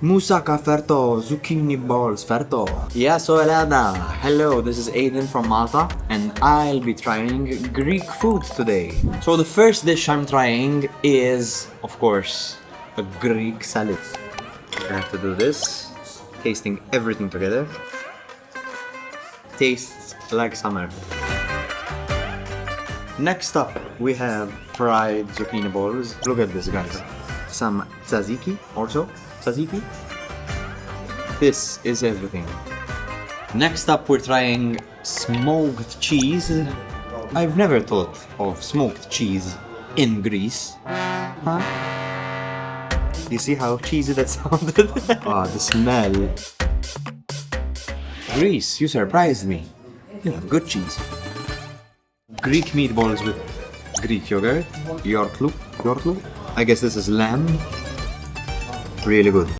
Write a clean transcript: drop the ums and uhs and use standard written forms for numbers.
Moussaka ferto, zucchini balls ferto. Yeah, so Elena. Hello, this is Aidan from Malta, and I'll be trying Greek food today. So the first dish I'm trying is, of course, a Greek salad. I have to do this, tasting everything together. Tastes like summer. Next up, we have fried zucchini balls. Look at this, guys. Some tzatziki also. Tzatziki. This is everything. Next up, we're trying smoked cheese. I've never thought of smoked cheese in Greece. Huh? You see how cheesy that sounded? Ah, the smell. Greece, you surprised me. You have good cheese. Greek meatballs with Greek yogurt. Yorklu. I guess this is lamb. Really good.